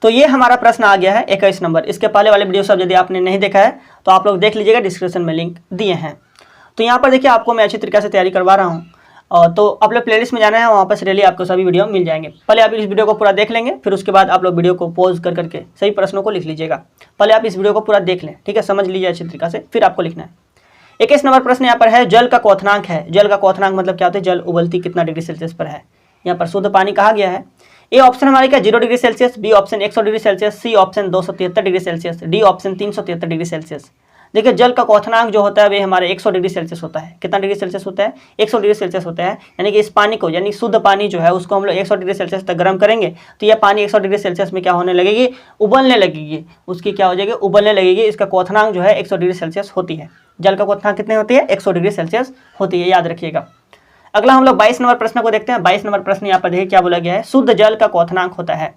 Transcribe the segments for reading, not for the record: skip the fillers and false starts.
तो ये हमारा प्रश्न आ गया है 21 नंबर। इसके पहले वाले वीडियो सब यदि आपने नहीं देखा है तो आप लोग देख लीजिएगा, डिस्क्रिप्शन में लिंक दिए हैं। तो यहाँ पर देखिए आपको मैं अच्छी तरीके से तैयारी करवा रहा हूँ, और तो आप लोग प्लेलिस्ट में जाना है, वहाँ पर से डेली आपको सभी वीडियो मिल जाएंगे। पहले आप इस वीडियो को पूरा देख लेंगे, फिर उसके बाद आप लोग वीडियो को पॉज कर करके सही प्रश्नों को लिख लीजिएगा। पहले आप इस वीडियो को पूरा देख लें, ठीक है, समझ लीजिए अच्छी तरीके से, फिर आपको लिखना है। 21 नंबर प्रश्न यहाँ पर है, जल का क्वथनांक है। जल का क्वथनांक मतलब क्या होता है, जल उबलती कितना डिग्री सेल्सियस पर है। यहाँ पर शुद्ध पानी कहा गया है। ए ऑप्शन हमारे क्या 0 degree Celsius, B option 100 degree Celsius, C option 273 degree Celsius, D option 373 degree Celsius. देखिए जल का क्वथनांक जो होता है वे हमारे 100 डिग्री सेल्सियस होता है। कितना डिग्री सेल्सियस होता है, 100 डिग्री सेल्सियस होता है। यानी कि इस पानी को, यानी शुद्ध पानी जो है उसको हम लोग 100 डिग्री सेल्सियस तक गर्म करेंगे तो यह पानी 100 डिग्री सेल्सियस में क्या होने लगेगी, उबलने लगेगी। उसकी क्या हो जाएगी, उबलने लगेगी। इसका क्वथनांक जो है 100 डिग्री सेल्सियस होती है। जल का क्वथनांक कितनी होती है, 100 डिग्री सेल्सियस होती है, याद रखिएगा। अगला हम लोग 22 नंबर प्रश्न को देखते हैं। 22 नंबर प्रश्न यहाँ पर देखिए क्या बोला गया है, शुद्ध जल का क्वथनांक होता है।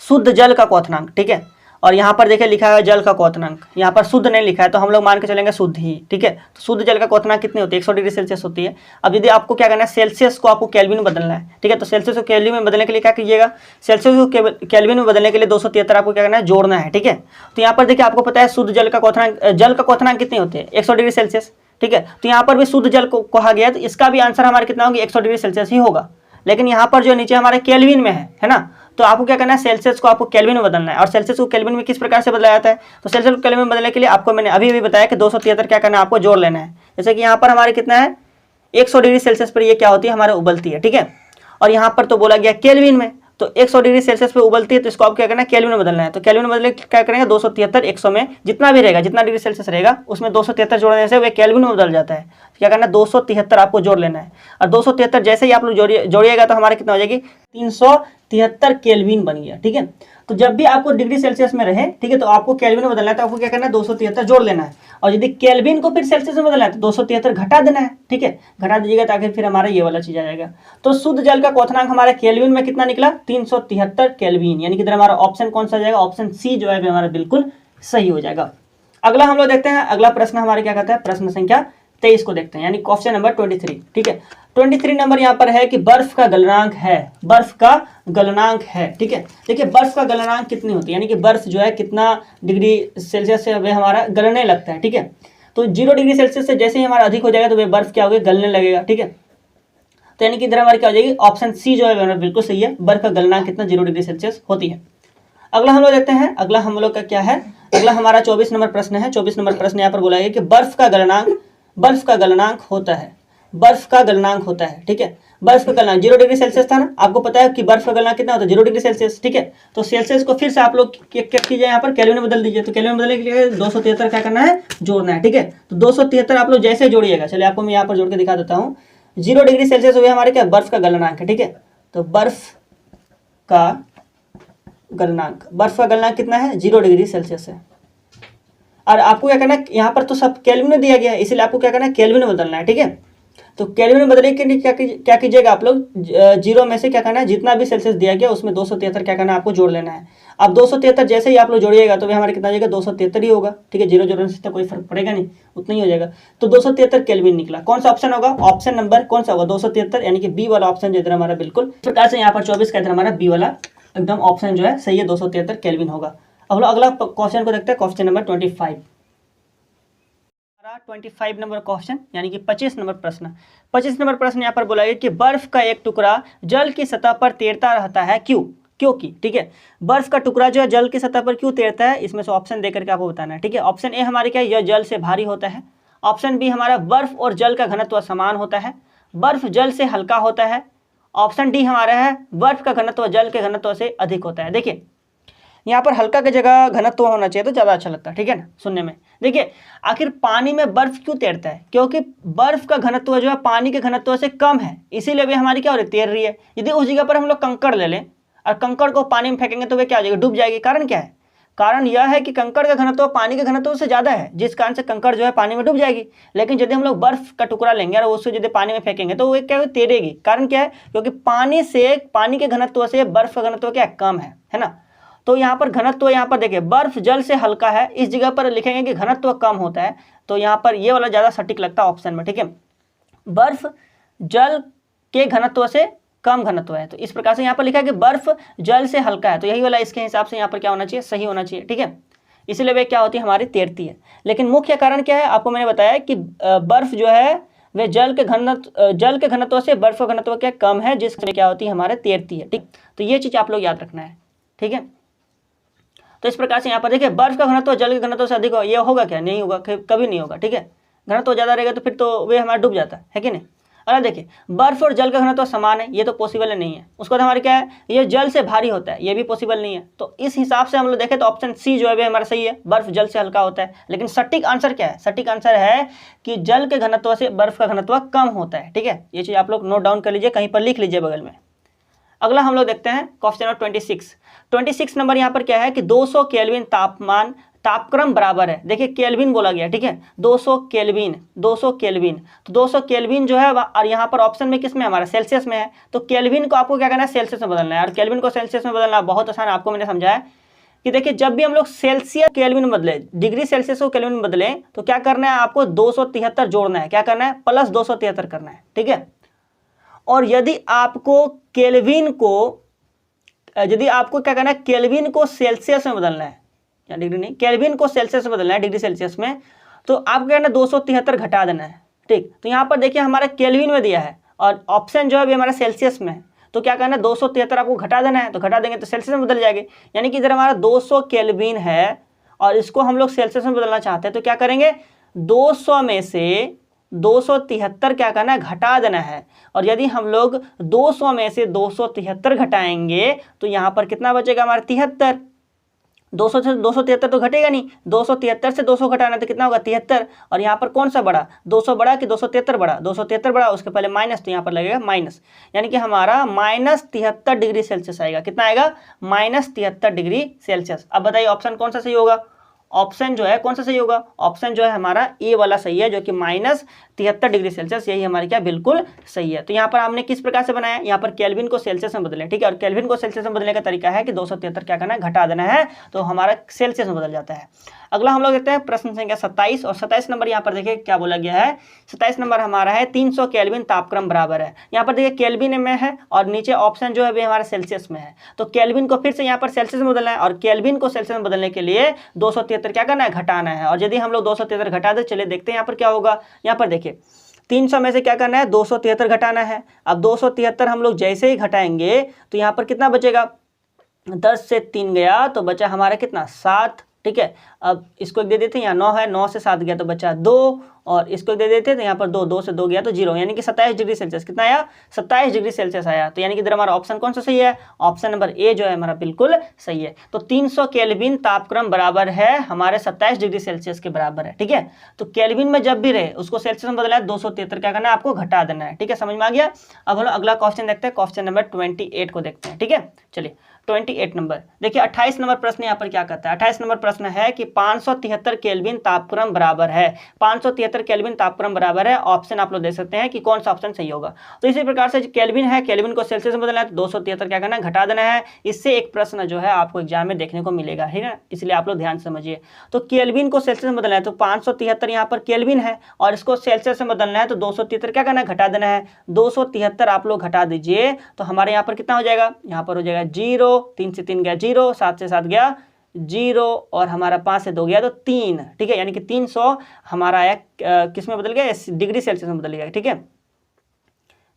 शुद्ध जल का क्वथनांक, ठीक है। और यहाँ पर देखिए लिखा है जल का क्वथनांक, यहाँ पर शुद्ध नहीं लिखा है तो हम लोग मान के चलेंगे शुद्ध ही, ठीक है। तो शुद्ध जल का क्वथनांक कितनी होती है, 100 डिग्री सेल्सियस होती है। अब यदि आपको क्या करना है, सेल्सियस को आपको केल्विन में बदलना है, ठीक है। तो सेल्सियस को केल्विन में बदलने के लिए क्या कीजिएगा, सेल्सियस को केल्विन में बदलने के लिए 273 आपको क्या करना है, जोड़ना है, ठीक है। तो यहाँ पर देखिए आपको पता है शुद्ध जल का क्वथनांक कितनी होती है, 100 डिग्री सेल्सियस, ठीक है। तो यहाँ पर भी शुद्ध जल को कहा गया है, तो इसका भी आंसर हमारा कितना होगा, 100 डिग्री सेल्सियस ही होगा। लेकिन यहाँ पर जो नीचे हमारे केल्विन में है ना, तो आपको क्या करना है, सेल्सियस को आपको केल्विन में बदलना है। और सेल्सियस को केल्विन में किस प्रकार से बदला जाता है, तो सेल्सियस को केल्विन में बदलने के लिए आपको मैंने अभी भी बताया कि 273 क्या करना है, आपको जोड़ लेना है। जैसे कि यहाँ पर हमारे कितना है, 100 डिग्री सेल्सियस पर ये क्या होती है, हमारे उबलती है, ठीक है। और यहाँ पर तो बोला गया केल्विन में, तो 100 डिग्री सेल्सियस पे उबलती है तो इसको आप क्या करना है, केल्विन में बदलना है। तो केल्विन में बदले क्या करेंगे, 273 100 में जितना भी रहेगा, जितना डिग्री सेल्सियस रहेगा उसमें 273 जोड़ने से वे केल्विन में बदल जाता है। तो क्या करना है, 273 आपको जोड़ लेना है। और 273 जैसे ही आप लोग जोड़िएगा तो हमारे कितना हो जाएगी, 373 केल्विन बन गया, ठीक है। तो जब भी आपको डिग्री सेल्सियस में रहे, ठीक है, तो आपको केल्विन में बदलना है, तो आपको क्या करना है, 273 जोड़ लेना है। और यदि केल्विन को फिर सेल्सियस में बदलना है तो 273 घटा देना है, ठीक है, घटा दीजिएगा ताकि फिर हमारा ये वाला चीज आ जाएगा। तो शुद्ध जल का क्वथनांक हमारा केल्विन में कितना निकला, 373 केल्विन। यानी कि इधर हमारा ऑप्शन कौन सा आ जाएगा, ऑप्शन सी जो है हमारा बिल्कुल सही हो जाएगा। अगला हम लोग देखते हैं, अगला प्रश्न हमारे क्या कहता है, प्रश्न संख्या 23 को देखते हैं, यानी क्वेश्चन नंबर 23, ठीक है। 23 नंबर यहाँ पर है कि बर्फ का गलनांक है, बर्फ का गलनांक है, ठीक है। देखिए बर्फ का गलनांक कितनी होती है, यानी कि बर्फ जो है कितना डिग्री सेल्सियस से वह हमारा गलने लगता है, ठीक है। तो 0 डिग्री सेल्सियस से जैसे ही हमारा अधिक हो जाएगा तो वह बर्फ क्या होगी, गलने लगेगा, ठीक है। तो यानी कि इधर हमारी क्या हो जाएगी, ऑप्शन सी जो है बिल्कुल सही है, बर्फ का गलनांक कितना 0 डिग्री सेल्सियस होती है। अगला हम लोग देखते हैं, अगला हम लोग का क्या है, अगला हमारा 24 नंबर प्रश्न है। 24 नंबर प्रश्न यहाँ पर बोला गया कि बर्फ का गलनांक होता है, बर्फ का गलनांक होता है, ठीक है। बर्फ का गलनांक 0 डिग्री सेल्सियस था ना, आपको पता है कि बर्फ का गलनांक कितना होता है, 0 डिग्री सेल्सियस, ठीक है। तो सेल्सियस को फिर से आप लोग क्या कीजिए, यहाँ पर केल्विन में बदल दीजिए। तो केल्विन में बदलने के लिए 273 क्या करना है, जोड़ना है, ठीक है। तो 273 आप लोग जैसे जोड़िएगा, चलिए आपको मैं यहाँ पर जोड़ के दिखा देता हूँ। 0 डिग्री सेल्सियस हुए हमारे क्या, बर्फ का गलनांक है, ठीक है। तो बर्फ का गलनांक कितना है, 0 डिग्री सेल्सियस है। और आपको क्या करना है, यहाँ पर तो सब केल्विन में दिया गया है, इसलिए आपको क्या करना है, केल्विन में बदलना है, ठीक है। तो केल्विन में बदलने के लिए क्या कीजिएगा आप लोग, 0 में से क्या करना है, जितना भी सेल्सियस दिया गया उसमें 273 क्या करना है, आपको जोड़ लेना है। अब 273 जैसे ही आप लोग जोड़िएगा तो हमारे कितना जाएगा, 273 ही होगा, ठीक है। 0 जोड़ने से तो कोई फर्क पड़ेगा नहीं, उतना ही हो जाएगा। तो 273 केल्विन निकला। कौन सा ऑप्शन होगा, ऑप्शन नंबर कौन सा होगा, 273, यानी कि बी वाला ऑप्शन जो इधर हमारा बिल्कुल इस प्रकार से यहाँ पर 24 का इधर हमारा बी वाला एकदम ऑप्शन जो है सही है, 273 केल्विन होगा। अब अगला क्वेश्चन को देखते हैं, क्वेश्चन नंबर 25। 25 नंबर क्वेश्चन, यानी कि 25 नंबर प्रश्न। 25 नंबर प्रश्न यहाँ पर बोला गया कि बर्फ का एक टुकड़ा जल की सतह पर तैरता रहता है, क्योंकि, ठीक है। बर्फ का टुकड़ा जो है जल की सतह पर क्यों तैरता है, इसमें से ऑप्शन देकर के आपको बताना है, ठीक है। ऑप्शन ए हमारे क्या, यह जल से भारी होता है। ऑप्शन बी हमारा बर्फ और जल का घनत्व समान होता है, बर्फ जल से हल्का होता है। ऑप्शन डी हमारा है बर्फ का घनत्व जल के घनत्व से अधिक होता है। देखिए यहाँ पर हल्का की जगह घनत्व होना चाहिए तो ज़्यादा अच्छा लगता है, ठीक है ना, सुनने में। देखिए आखिर पानी में बर्फ क्यों तैरता है, क्योंकि बर्फ का घनत्व जो है पानी के घनत्व से कम है, इसीलिए भी हमारी क्या हो रही है, तैर रही है। यदि उस जगह पर हम लोग कंकड़ ले लें और कंकड़ को पानी में फेंकेंगे तो वे क्या हो जाएगी, डूब जाएगी। कारण क्या है, कारण यह है कि कंकड़ का घनत्व पानी के घनत्व से ज़्यादा है, जिस कारण से कंकड़ जो है पानी में डूब जाएगी। लेकिन यदि हम लोग बर्फ का टुकड़ा लेंगे और उससे यदि पानी में फेंकेंगे तो वो क्या तैरेगी। कारण क्या है, क्योंकि पानी के घनत्व से बर्फ का घनत्व क्या कम है ना। तो यहाँ पर घनत्व, यहाँ पर देखिए बर्फ जल से हल्का है, इस जगह पर लिखेंगे कि घनत्व कम होता है, तो यहाँ पर ये वाला ज़्यादा सटीक लगता है ऑप्शन में, ठीक है। बर्फ जल के घनत्व से कम घनत्व है। तो इस प्रकार से यहाँ पर लिखा है कि बर्फ जल से हल्का है, तो यही वाला इसके हिसाब से यहाँ पर क्या होना चाहिए, सही होना चाहिए। ठीक है, इसीलिए वे क्या होती है, हमारी तैरती है। लेकिन मुख्य कारण क्या है, आपको मैंने बताया कि बर्फ जो है वे जल के घनत्व से बर्फ का घनत्व क्या कम है, जिसमें क्या होती है, हमारे तैरती है। ठीक, तो ये चीज आप लोग याद रखना है। ठीक है, तो इस प्रकार से यहाँ पर देखिए बर्फ का घनत्व जल के घनत्व से अधिक हो, ये होगा क्या, नहीं होगा, कभी नहीं होगा। ठीक है, घनत्व ज़्यादा रहेगा तो फिर तो वे हमारा डूब जाता है कि नहीं। अरे देखिए बर्फ और जल का घनत्व समान है, ये तो पॉसिबल नहीं है। उसके बाद हमारे क्या है, ये जल से भारी होता है, ये भी पॉसिबल नहीं है। तो इस हिसाब से हम लोग देखें तो ऑप्शन सी जो है वे हमारा सही है, बर्फ जल से हल्का होता है। लेकिन सटीक आंसर क्या है, सटीक आंसर है कि जल के घनत्व से बर्फ का घनत्व कम होता है। ठीक है, ये चीज़ आप लोग नोट डाउन कर लीजिए, कहीं पर लिख लीजिए बगल में। अगला हम लोग देखते हैं क्वेश्चन नंबर 26 नंबर यहाँ पर क्या है कि 200 केल्विन तापक्रम बराबर है। देखिए केल्विन बोला गया, ठीक है, 200 केल्विन तो 200 केल्विन जो है और यहाँ पर ऑप्शन में किस में हमारा सेल्सियस में है। तो केल्विन को आपको क्या करना है, सेल्सियस में बदलना है। और केल्विन को सेल्सियस में बदलना बहुत आसान, आपको मैंने समझाया कि देखिए जब भी हम लोग सेल्सियस केल्विन में बदले, डिग्री सेल्सियस को केल्विन में बदले, तो क्या करना है, आपको 273 जोड़ना है। क्या करना है, प्लस 273 करना है। ठीक है, और यदि आपको क्या करना है, केल्विन को सेल्सियस में बदलना है, या डिग्री नहीं, केल्विन को सेल्सियस में बदलना है, डिग्री सेल्सियस में, तो आपको क्या करना है, 273 घटा देना है। ठीक, तो यहाँ पर देखिए हमारा केल्विन में दिया है और ऑप्शन जो है अभी हमारा सेल्सियस में है। तो क्या करना है, 273 आपको घटा देना है, तो घटा देंगे तो सेल्सियस में बदल जाएगी। यानी कि इधर हमारा 200 केल्विन है और इसको हम लोग सेल्सियस में बदलना चाहते हैं, तो क्या करेंगे, 200 में से 273 क्या करना है, घटा देना है। और यदि हम लोग 200 में से 273 घटाएंगे तो यहाँ पर कितना बचेगा हमारा 73। 200 से 273 तो घटेगा नहीं, 273 से 200 घटाना तो कितना होगा 73। और यहाँ पर कौन सा बड़ा, 200 बड़ा कि 273 बड़ा, 273 बड़ा, उसके पहले माइनस, तो यहाँ पर लगेगा माइनस, यानी कि हमारा -73 डिग्री सेल्सियस आएगा। कितना आएगा, -73 डिग्री सेल्सियस। अब बताइए ऑप्शन कौन सा सही होगा, ऑप्शन जो है कौन सा सही होगा, ऑप्शन जो है हमारा ए वाला सही है, जो कि -73 डिग्री सेल्सियस, यही हमारी क्या बिल्कुल सही है। तो यहाँ पर हमने किस प्रकार से बनाया, यहाँ पर केल्विन को सेल्सियस में बदलें। ठीक है, और केल्विन को सेल्सियस में बदलने का तरीका है कि 273 क्या करना है, घटा देना है, तो हमारा सेल्सियस में बदल जाता है। अगला हम लोग देखते हैं प्रश्न संख्या 27, और 27 नंबर यहाँ पर देखिए क्या बोला गया है। 27 नंबर हमारा है 300 केल्विन तापक्रम बराबर है। यहाँ पर देखिए केल्विन में है और नीचे ऑप्शन जो है वे हमारा सेल्सियस में है। तो केल्विन को फिर से यहाँ पर सेल्सियस में बदलना है, और केल्विन को सेल्सियस में बदलने के लिए 273 क्या करना है, घटाना है। और यदि हम लोग 273 घटा दे, चलिए देखते हैं यहाँ पर क्या होगा। यहाँ पर देखिए 300 में से क्या करना है, 273 घटाना है। अब 273 हम लोग जैसे ही घटाएंगे तो यहाँ पर कितना बचेगा, 10 से 3 गया तो बचा हमारा कितना, 7। ठीक है, अब इसको एक दे देते हैं, यहाँ 9 है, 9 से 7 गया तो बचा 2, और इसको दे देते हैं तो यहाँ पर 2 से 2 गया तो 0, यानी कि 27 डिग्री सेल्सियस। कितना आया, 27 डिग्री सेल्सियस आया। तो यानी कि इधर हमारा ऑप्शन कौन सा सही है, ऑप्शन नंबर ए जो है हमारा बिल्कुल सही है। तो 300 केल्विन तापक्रम बराबर है हमारे 27 डिग्री सेल्सियस के बराबर है। ठीक है, तो केल्विन में जब भी रहे उसको सेल्सियस में बदलना है, 273 क्या करना है, आपको घटा देना है। ठीक है, समझ में आ गया। अब हम लोग अगला क्वेश्चन देखते हैं, क्वेश्चन नंबर 28 को देखते हैं। ठीक है, चलिए 28 नंबर देखिए, 28 नंबर प्रश्न यहाँ पर क्या कहता है। 28 नंबर प्रश्न है कि 573 केल्विन तापक्रम बराबर है, 573 केल्विन तापक्रम बराबर है। ऑप्शन आप लोग दे सकते हैं कि कौन सा ऑप्शन सही होगा। तो इसी प्रकार से केल्विन है, केल्विन को सेल्सियस में बदलना है, तो 273 क्या करना है, घटा देना है। इससे एक प्रश्न जो है आपको एग्जाम में देखने को मिलेगा, है ना, इसलिए आप लोग ध्यान से समझिए। तो केल्विन को सेल्सियस में बदलना है, तो 573 यहाँ पर केल्विन है और इसको सेल्सियस में बदलना है, तो 273 क्या करना है, घटा देना है। 273 आप लोग घटा दीजिए तो हमारे यहाँ पर कितना हो जाएगा, यहाँ पर हो जाएगा 0, 3 से 3 गया 0, 7 से 7 गया 0, और हमारा 5 से 2 गया तो 3। ठीक है, यानी कि 300 हमारा आया किस में बदल गया, डिग्री सेल्सियस में बदल गया। ठीक है,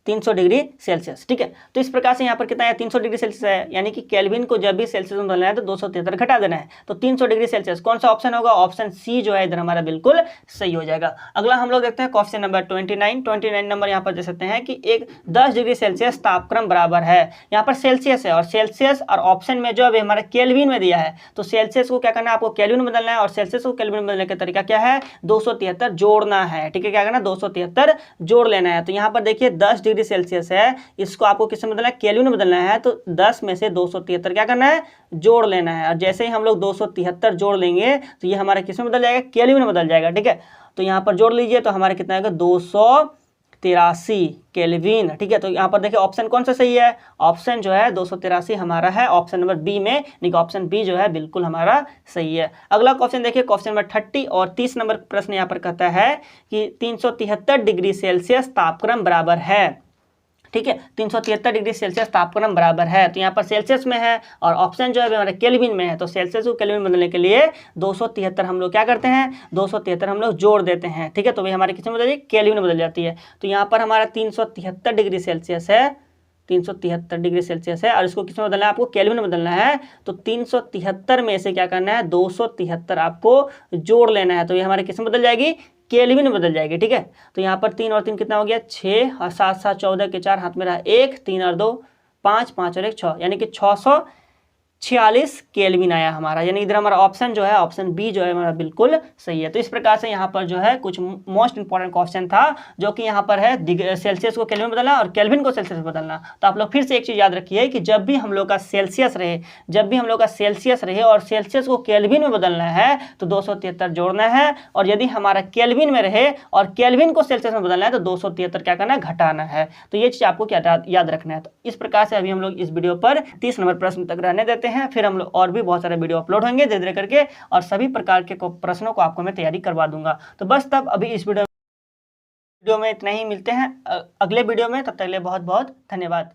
300 डिग्री सेल्सियस। ठीक है, तो इस प्रकार से यहाँ पर कितना है, 300 डिग्री सेल्सियस है, यानी कि केल्विन को जब भी सेल्सियस में बदलना है तो 273 घटा देना है। तो 300 डिग्री सेल्सियस कौन सा ऑप्शन होगा, ऑप्शन सी जो है इधर हमारा बिल्कुल सही हो जाएगा। अगला हम लोग देखते हैं क्वेश्चन नंबर 29 नंबर यहाँ पर दे सकते हैं कि 10 डिग्री सेल्सियस तापक्रम बराबर है। यहाँ पर सेल्सियस है और सेल्सियस और ऑप्शन में जो अभी हमारा केल्विन में दिया है, तो सेल्सियस को क्या करना है, आपको केल्विन में बदलना है, और सेल्सियस को केल्विन में बदलने का तरीका क्या है, 273 जोड़ना है। ठीक है, क्या करना है, 273 जोड़ लेना है। तो यहाँ पर देखिए 10 डिग्री सेल्सियस है, इसको आपको किस में बदलना है, केल्विन में बदलना है, तो 10 में से 273 क्या करना है, जोड़ लेना है। और जैसे ही हम लोग 273 जोड़ लेंगे तो ये हमारा किस में बदल जाएगा, केल्विन में बदल जाएगा। ठीक है, तो यहाँ पर जोड़ लीजिए तो हमारा कितना आएगा, 283 केल्विन। ठीक है, तो यहाँ पर देखिए ऑप्शन कौन सा सही है, ऑप्शन जो है 283 हमारा है ऑप्शन नंबर बी में, यानी कि ऑप्शन बी जो है बिल्कुल हमारा सही है। अगला क्वेश्चन देखिए, क्वेश्चन नंबर 30 और 30 नंबर प्रश्न यहाँ पर कहता है कि 373 डिग्री सेल्सियस तापक्रम बराबर है। ठीक है। 373 डिग्री सेल्सियस तापक्रम बराबर है, तो यहाँ पर सेल्सियस में है और ऑप्शन जो है हमारे केल्विन में है, तो सेल्सियस को केल्विन में बदलने के लिए 273 हम लोग क्या करते हैं, 273 हम लोग जोड़ देते हैं, ठीक है। तो भाई हमारी किस में बदल जाएगी, केल्विन में बदल जाती है। तो यहाँ पर हमारा 373 डिग्री सेल्सियस है, 373 डिग्री सेल्सियस है और इसको किस में बदलना है, आपको केल्विन में बदलना है। तो 373 में से क्या करना है, 273 आपको जोड़ लेना है, तो ये हमारे किस में बदल जाएगी, केल्विन में बदल जाएगी, ठीक है। तो यहाँ पर 3 और 3 कितना हो गया, 6 और 7 7 14 के 4 हाथ में रहा 1, 3 और 2 5, 5 और 1 6, यानी कि 646 केल्विन आया हमारा, यानी इधर हमारा ऑप्शन जो है, ऑप्शन बी जो है हमारा बिल्कुल सही है। तो इस प्रकार से यहाँ पर जो है कुछ मोस्ट इंपॉर्टेंट क्वेश्चन था, जो कि यहाँ पर है सेल्सियस को केल्विन में बदलना और केल्विन को सेल्सियस में बदलना। तो आप लोग फिर से एक चीज़ याद रखिए कि जब भी हम लोग का सेल्सियस रहे, जब भी हम लोग का सेल्सियस रहे और सेल्सियस को केल्विन में बदलना है तो 273 जोड़ना है, और यदि हमारा केल्विन में रहे और केल्विन को सेल्सियस में बदलना है तो 273 क्या करना है, घटाना है। तो ये चीज़ आपको क्या याद रखना है। तो इस प्रकार से अभी हम लोग इस वीडियो पर 30 नंबर प्रश्न तक रहने देते हैं, फिर हम लोग और भी बहुत सारे वीडियो अपलोड होंगे धीरे धीरे करके, और सभी प्रकार के प्रश्नों को आपको मैं तैयारी करवा दूंगा। तो बस तब अभी इस वीडियो में इतना ही, मिलते हैं अगले वीडियो में, तब तक के लिए बहुत बहुत धन्यवाद।